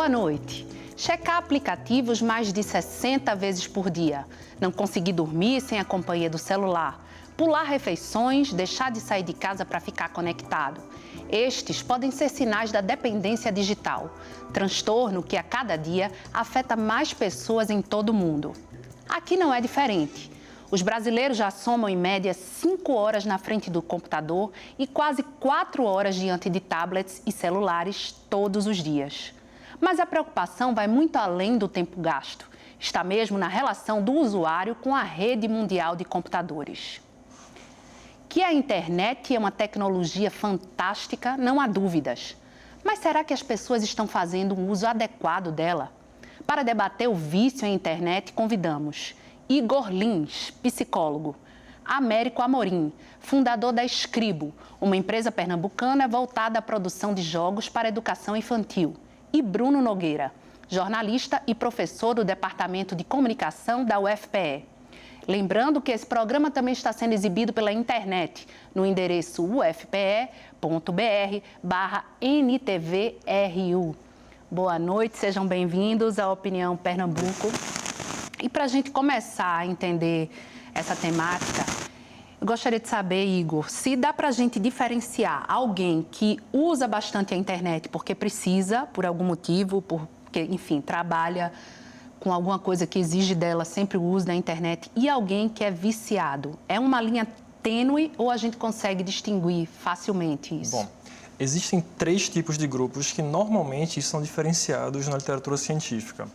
Boa noite. Checar aplicativos mais de 60 vezes por dia. Não conseguir dormir sem a companhia do celular. Pular refeições, deixar de sair de casa para ficar conectado. Estes podem ser sinais da dependência digital, transtorno que a cada dia afeta mais pessoas em todo o mundo. Aqui não é diferente. Os brasileiros já somam, em média, 5 horas na frente do computador e quase 4 horas diante de tablets e celulares todos os dias. Mas a preocupação vai muito além do tempo gasto. Está mesmo na relação do usuário com a rede mundial de computadores. Que a internet é uma tecnologia fantástica, não há dúvidas. Mas será que as pessoas estão fazendo um uso adequado dela? Para debater o vício em internet, convidamos Igor Lins, psicólogo, Américo Amorim, fundador da Scribo, uma empresa pernambucana voltada à produção de jogos para a educação infantil, e Bruno Nogueira, jornalista e professor do Departamento de Comunicação da UFPE. Lembrando que esse programa também está sendo exibido pela internet, no endereço ufpe.br/NTVRU. Boa noite, sejam bem-vindos à Opinião Pernambuco. E para a gente começar a entender essa temática, eu gostaria de saber, Igor, se dá para a gente diferenciar alguém que usa bastante a internet porque precisa, por algum motivo, porque, enfim, trabalha com alguma coisa que exige dela sempre o uso da internet, e alguém que é viciado. É uma linha tênue ou a gente consegue distinguir facilmente isso? Bom, existem 3 tipos de grupos que normalmente são diferenciados na literatura científica.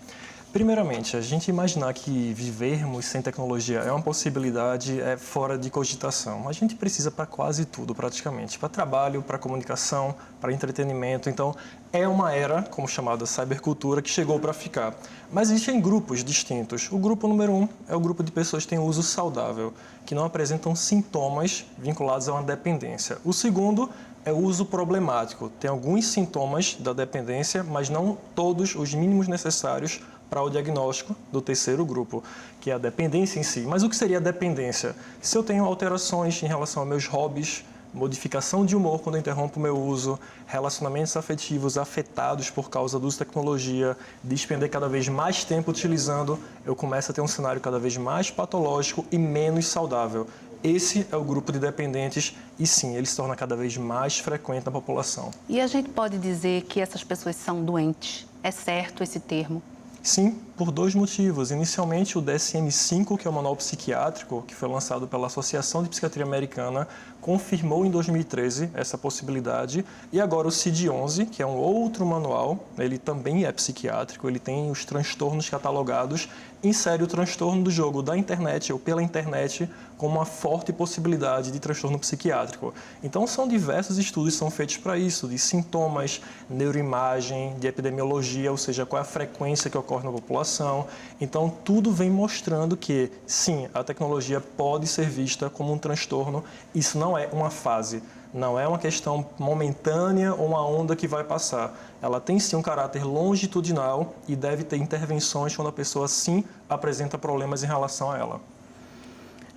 Primeiramente, a gente imaginar que vivermos sem tecnologia é uma possibilidade fora de cogitação. A gente precisa para quase tudo, praticamente. Para trabalho, para comunicação, para entretenimento. Então, é uma era, como chamada cybercultura, que chegou para ficar. Mas existem grupos distintos. O grupo número 1 é o grupo de pessoas que têm uso saudável, que não apresentam sintomas vinculados a uma dependência. O segundo é o uso problemático. Tem alguns sintomas da dependência, mas não todos os mínimos necessários para o diagnóstico do terceiro grupo, que é a dependência em si. Mas o que seria a dependência? Se eu tenho alterações em relação a meus hobbies, modificação de humor quando eu interrompo o meu uso, relacionamentos afetivos afetados por causa do uso de tecnologia, despender cada vez mais tempo utilizando, eu começo a ter um cenário cada vez mais patológico e menos saudável. Esse é o grupo de dependentes e sim, ele se torna cada vez mais frequente na população. E a gente pode dizer que essas pessoas são doentes? É certo esse termo? Sim, por 2 motivos. Inicialmente, o DSM-5, que é o manual psiquiátrico, que foi lançado pela Associação de Psiquiatria Americana, confirmou em 2013 essa possibilidade. E agora o CID-11, que é um outro manual, ele também é psiquiátrico, ele tem os transtornos catalogados, insere o transtorno do jogo da internet ou pela internet como uma forte possibilidade de transtorno psiquiátrico. Então, são diversos estudos que são feitos para isso, de sintomas, neuroimagem, de epidemiologia, ou seja, qual é a frequência que ocorre na população. Então, tudo vem mostrando que, sim, a tecnologia pode ser vista como um transtorno. Isso não é uma fase, não é uma questão momentânea ou uma onda que vai passar. Ela tem, sim, um caráter longitudinal e deve ter intervenções quando a pessoa, sim, apresenta problemas em relação a ela.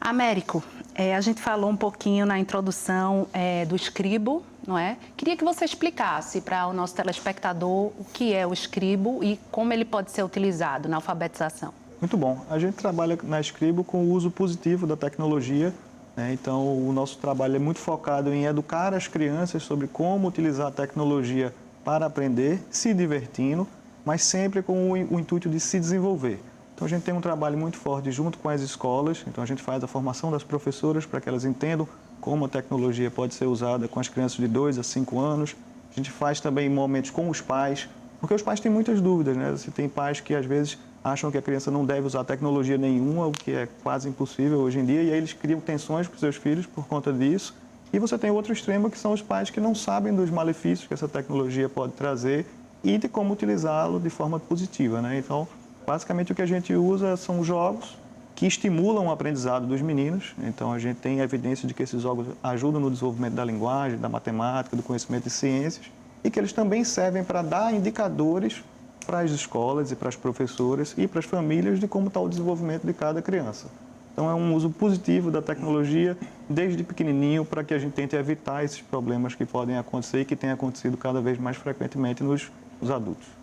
Américo, a gente falou um pouquinho na introdução do Scribo, não é? Queria que você explicasse para o nosso telespectador o que é o Scribo e como ele pode ser utilizado na alfabetização. Muito bom. A gente trabalha na Scribo com o uso positivo da tecnologia, né? Então, o nosso trabalho é muito focado em educar as crianças sobre como utilizar a tecnologia para aprender, se divertindo, mas sempre com o intuito de se desenvolver. Então, a gente tem um trabalho muito forte junto com as escolas. Então, a gente faz a formação das professoras para que elas entendam como a tecnologia pode ser usada com as crianças de 2 a 5 anos. A gente faz também momentos com os pais, porque os pais têm muitas dúvidas, né? Você tem pais que, às vezes, acham que a criança não deve usar tecnologia nenhuma, o que é quase impossível hoje em dia, e aí eles criam tensões com seus filhos por conta disso. E você tem outro extremo, que são os pais que não sabem dos malefícios que essa tecnologia pode trazer e de como utilizá-lo de forma positiva, né? Então, basicamente, o que a gente usa são jogos que estimulam o aprendizado dos meninos. Então, a gente tem evidência de que esses jogos ajudam no desenvolvimento da linguagem, da matemática, do conhecimento de ciências, e que eles também servem para dar indicadores para as escolas e para as professoras e para as famílias de como está o desenvolvimento de cada criança. Então, é um uso positivo da tecnologia desde pequenininho para que a gente tente evitar esses problemas que podem acontecer e que têm acontecido cada vez mais frequentemente nos adultos.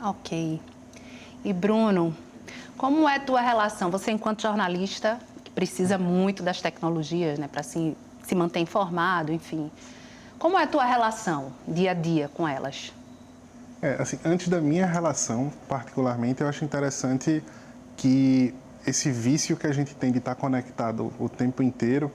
Ok. E Bruno, como é a tua relação? Você, enquanto jornalista, que precisa muito das tecnologias, né, para se manter informado, enfim. Como é a tua relação dia a dia com elas? Assim, antes da minha relação, particularmente, eu acho interessante que esse vício que a gente tem de estar conectado o tempo inteiro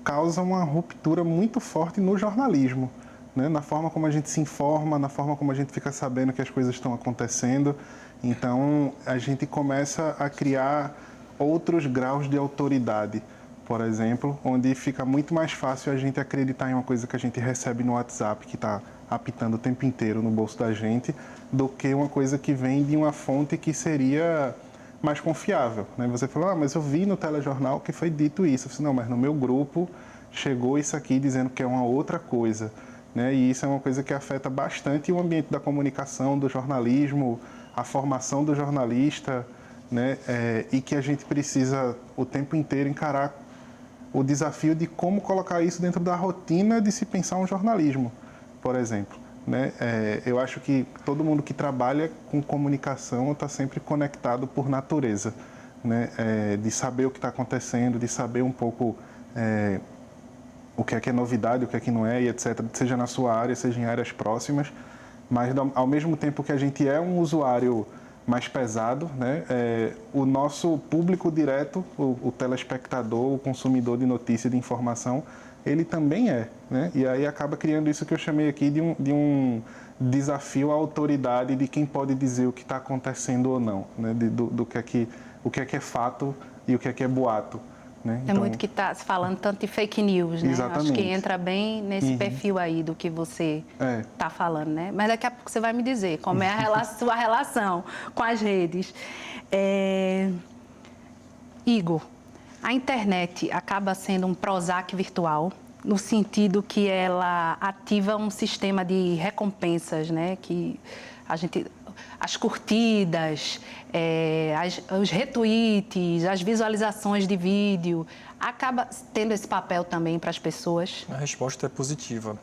causa uma ruptura muito forte no jornalismo, né? Na forma como a gente se informa, na forma como a gente fica sabendo que as coisas estão acontecendo. Então, a gente começa a criar outros graus de autoridade, por exemplo, onde fica muito mais fácil a gente acreditar em uma coisa que a gente recebe no WhatsApp, que está apitando o tempo inteiro no bolso da gente, do que uma coisa que vem de uma fonte que seria mais confiável, né? Você falou, mas eu vi no telejornal que foi dito isso. Eu disse, não, mas no meu grupo chegou isso aqui dizendo que é uma outra coisa, né? E isso é uma coisa que afeta bastante o ambiente da comunicação, do jornalismo, a formação do jornalista, né? E que a gente precisa o tempo inteiro encarar o desafio de como colocar isso dentro da rotina de se pensar um jornalismo, por exemplo, né? Eu acho que todo mundo que trabalha com comunicação está sempre conectado por natureza, né? De saber o que está acontecendo, de saber um pouco o que é novidade, o que é que não é, e etc., seja na sua área, seja em áreas próximas, mas ao mesmo tempo que a gente é um usuário mais pesado, né? O nosso público direto, o telespectador, o consumidor de notícia e de informação, ele também né? E aí acaba criando isso que eu chamei aqui de um desafio à autoridade de quem pode dizer o que está acontecendo ou não, né? O que é fato e o que é boato. Né? É muito que está se falando tanto de fake news, né? Exatamente. Acho que entra bem nesse perfil aí do que você está falando, né? Mas daqui a pouco você vai me dizer como é a sua relação com as redes. Igor, a internet acaba sendo um Prozac virtual, no sentido que ela ativa um sistema de recompensas, né? Que as curtidas, os retweets, as visualizações de vídeo, acaba tendo esse papel também para as pessoas? A resposta é positiva.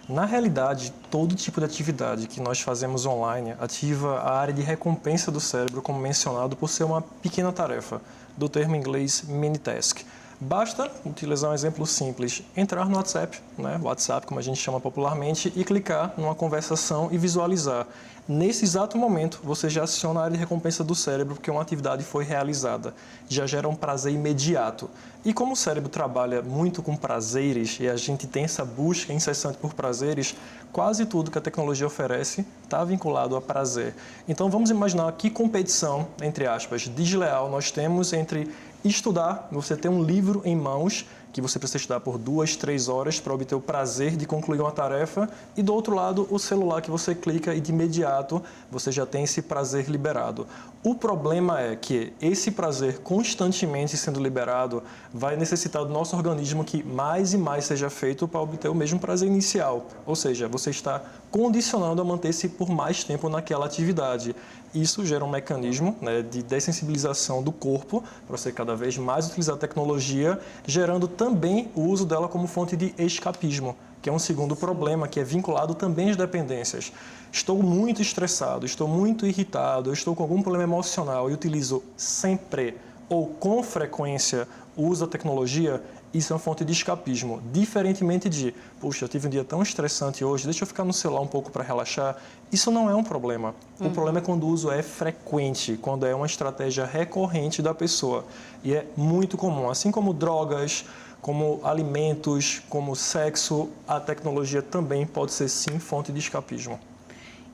Na realidade, todo tipo de atividade que nós fazemos online ativa a área de recompensa do cérebro, como mencionado, por ser uma pequena tarefa, do termo em inglês mini task. Basta utilizar um exemplo simples, entrar no WhatsApp, né? WhatsApp, como a gente chama popularmente, e clicar numa conversação e visualizar. Nesse exato momento, você já aciona a área de recompensa do cérebro, porque uma atividade foi realizada. Já gera um prazer imediato. E como o cérebro trabalha muito com prazeres, e a gente tem essa busca incessante por prazeres, quase tudo que a tecnologia oferece está vinculado a prazer. Então vamos imaginar que competição, entre aspas, desleal nós temos entre estudar, você ter um livro em mãos, que você precisa estudar por 2, 3 horas para obter o prazer de concluir uma tarefa, e do outro lado o celular que você clica e de imediato você já tem esse prazer liberado. O problema é que esse prazer constantemente sendo liberado vai necessitar do nosso organismo que mais e mais seja feito para obter o mesmo prazer inicial, ou seja, você está condicionando a manter-se por mais tempo naquela atividade. Isso gera um mecanismo, né, de dessensibilização do corpo para você cada vez mais utilizar a tecnologia, gerando também o uso dela como fonte de escapismo, que é um segundo problema que é vinculado também às dependências. Estou muito estressado, estou muito irritado, eu estou com algum problema emocional e utilizo sempre ou com frequência o uso da tecnologia, isso é uma fonte de escapismo. Diferentemente de, puxa, eu tive um dia tão estressante hoje, deixa eu ficar no celular um pouco para relaxar. Isso não é um problema. O problema é quando o uso é frequente, quando é uma estratégia recorrente da pessoa. E é muito comum, assim como drogas, como alimentos, como sexo, a tecnologia também pode ser, sim, fonte de escapismo.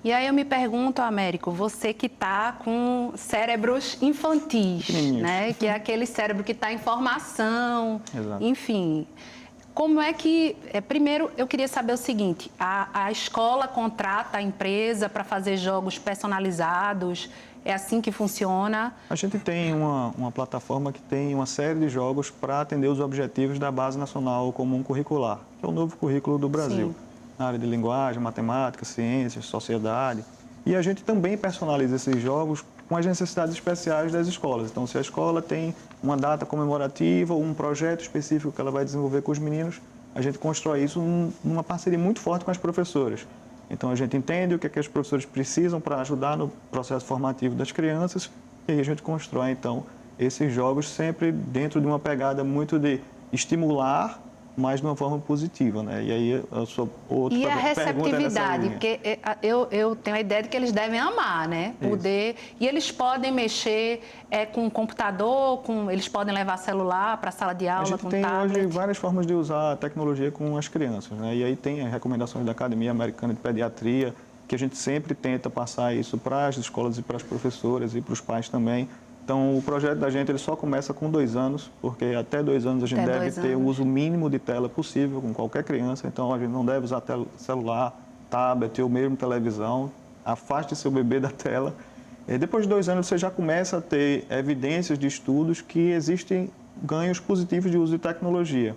E aí eu me pergunto, Américo, você que está com cérebros infantis, né? Que é aquele cérebro que está em formação, Exato. enfim. Como é que... primeiro, eu queria saber o seguinte, a escola contrata a empresa para fazer jogos personalizados? É assim que funciona? A gente tem uma plataforma que tem uma série de jogos para atender os objetivos da Base Nacional Comum Curricular, que é o novo currículo do Brasil. Sim. Na área de linguagem, matemática, ciências, sociedade. E a gente também personaliza esses jogos com as necessidades especiais das escolas. Então, se a escola tem uma data comemorativa ou um projeto específico que ela vai desenvolver com os meninos, a gente constrói isso numa parceria muito forte com as professoras. Então, a gente entende o que é que os professores precisam para ajudar no processo formativo das crianças e aí a gente constrói, então, esses jogos sempre dentro de uma pegada muito de estimular, mas de uma forma positiva, né? E aí a sua outra E a pergunta é nessa receptividade, linha. porque eu tenho a ideia de que eles devem amar, né? Poder, e eles podem mexer com o computador, eles podem levar celular para a sala de A aula gente com tem tablet. hoje várias formas de usar a tecnologia com as crianças, né? E aí tem as recomendações da Academia Americana de Pediatria, que a gente sempre tenta passar isso para as escolas e para as professoras e para os pais também. Então, o projeto da gente ele só começa com 2 anos, porque até 2 anos a gente deve ter o uso mínimo de tela possível com qualquer criança. Então, a gente não deve usar celular, tablet ou mesmo televisão. Afaste seu bebê da tela. E depois de 2 anos, você já começa a ter evidências de estudos que existem ganhos positivos de uso de tecnologia.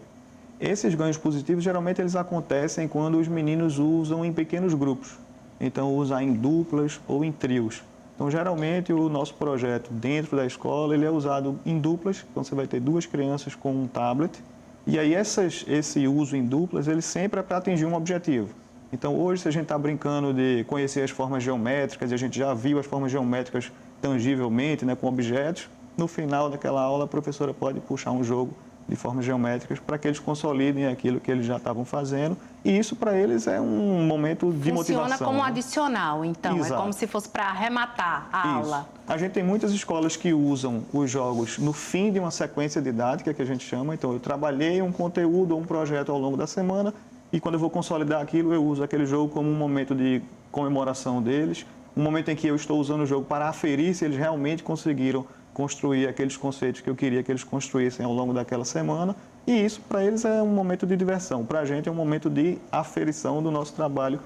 Esses ganhos positivos, geralmente, eles acontecem quando os meninos usam em pequenos grupos. Então, usar em duplas ou em trios. Então, geralmente, o nosso projeto dentro da escola, ele é usado em duplas, então você vai ter 2 crianças com um tablet. E aí, esse uso em duplas, ele sempre é para atingir um objetivo. Então, hoje, se a gente está brincando de conhecer as formas geométricas, e a gente já viu as formas geométricas tangivelmente, né, com objetos, no final daquela aula, a professora pode puxar um jogo de formas geométricas para que eles consolidem aquilo que eles já estavam fazendo. E isso, para eles, é um momento de motivação. Funciona como né? adicional, então. Exato. É como se fosse para arrematar a aula. A gente tem muitas escolas que usam os jogos no fim de uma sequência didática, que a gente chama. Então, eu trabalhei um conteúdo ou um projeto ao longo da semana e quando eu vou consolidar aquilo, eu uso aquele jogo como um momento de comemoração deles, um momento em que eu estou usando o jogo para aferir se eles realmente conseguiram construir aqueles conceitos que eu queria que eles construíssem ao longo daquela semana. E isso, para eles, é um momento de diversão. Para a gente, é um momento de aferição do nosso trabalho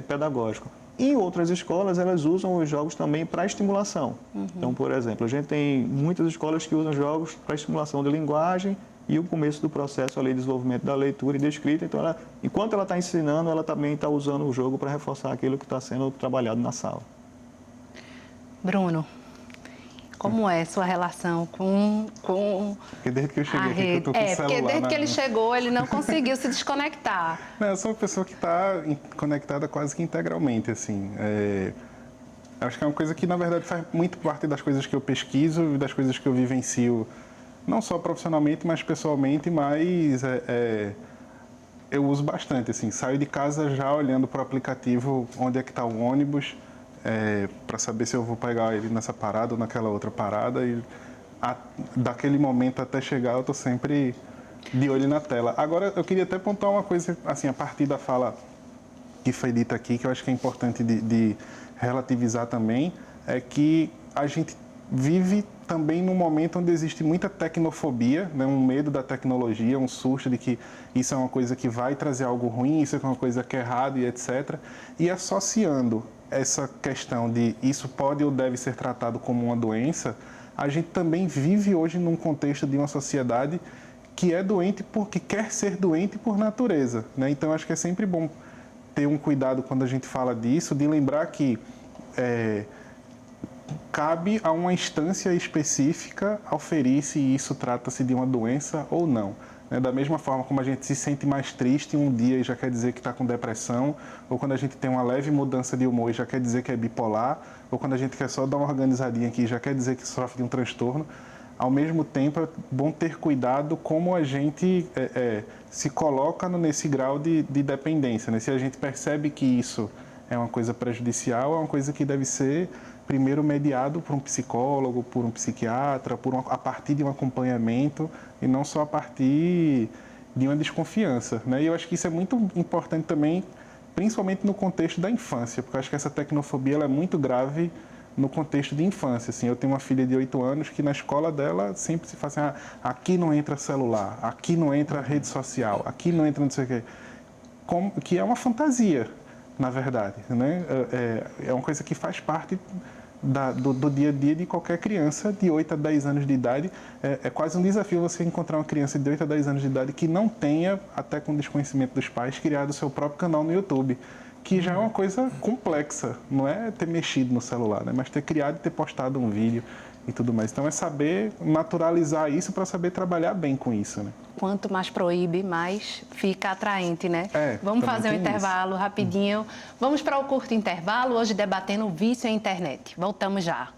pedagógico. Em outras escolas, elas usam os jogos também para estimulação. Então, por exemplo, a gente tem muitas escolas que usam jogos para estimulação de linguagem e o começo do processo ali de desenvolvimento da leitura e da escrita. Então, enquanto ela está ensinando, ela também está usando o jogo para reforçar aquilo que está sendo trabalhado na sala. Bruno, como é sua relação com Porque desde que eu cheguei a aqui, rede? que eu tô com o celular Porque desde na... que ele chegou, ele não conseguiu se desconectar. Não, eu sou uma pessoa que está conectada quase que integralmente, assim. Acho que é uma coisa que, na verdade, faz muito parte das coisas que eu pesquiso e das coisas que eu vivencio, não só profissionalmente, mas pessoalmente, mas eu uso bastante, assim. Saio de casa já olhando para o aplicativo onde é que está o ônibus, para saber se eu vou pegar ele nessa parada ou naquela outra parada. E daquele momento até chegar, eu estou sempre de olho na tela. Agora, eu queria até pontuar uma coisa, assim, a partir da fala que foi dita aqui, que eu acho que é importante de relativizar também, é que a gente vive também num momento onde existe muita tecnofobia, né? Um medo da tecnologia, um susto de que isso é uma coisa que vai trazer algo ruim, isso é uma coisa que é errado e etc. E associando essa questão de isso pode ou deve ser tratado como uma doença, a gente também vive hoje num contexto de uma sociedade que é doente porque quer ser doente por natureza, né? Então, acho que é sempre bom ter um cuidado quando a gente fala disso, de lembrar que cabe a uma instância específica aferir se isso trata-se de uma doença ou não. Da mesma forma como a gente se sente mais triste um dia e já quer dizer que está com depressão, ou quando a gente tem uma leve mudança de humor e já quer dizer que é bipolar, ou quando a gente quer só dar uma organizadinha aqui e já quer dizer que sofre de um transtorno, ao mesmo tempo é bom ter cuidado como a gente se coloca nesse grau de dependência, né? Se a gente percebe que isso é uma coisa prejudicial, é uma coisa que deve ser primeiro mediado por um psicólogo, por um psiquiatra, a partir de um acompanhamento e não só a partir de uma desconfiança, né? E eu acho que isso é muito importante também, principalmente no contexto da infância, porque eu acho que essa tecnofobia ela é muito grave no contexto de infância. Assim, eu tenho uma filha de 8 anos que na escola dela sempre se fala assim, aqui não entra celular, aqui não entra rede social, aqui não entra não sei o quê, que é uma fantasia, na verdade, né? É uma coisa que faz parte do dia a dia de qualquer criança de 8 a 10 anos de idade. É quase um desafio você encontrar uma criança de 8 a 10 anos de idade que não tenha, até com desconhecimento dos pais, criado o seu próprio canal no YouTube, que já é uma coisa complexa, não é ter mexido no celular, né? Mas ter criado e ter postado um vídeo. e tudo mais. Então é saber naturalizar isso para saber trabalhar bem com isso, né? Quanto mais proíbe, mais fica atraente, né? também Vamos fazer um tem isso. intervalo rapidinho. Vamos para o curto intervalo, hoje debatendo o vício em internet. Voltamos já.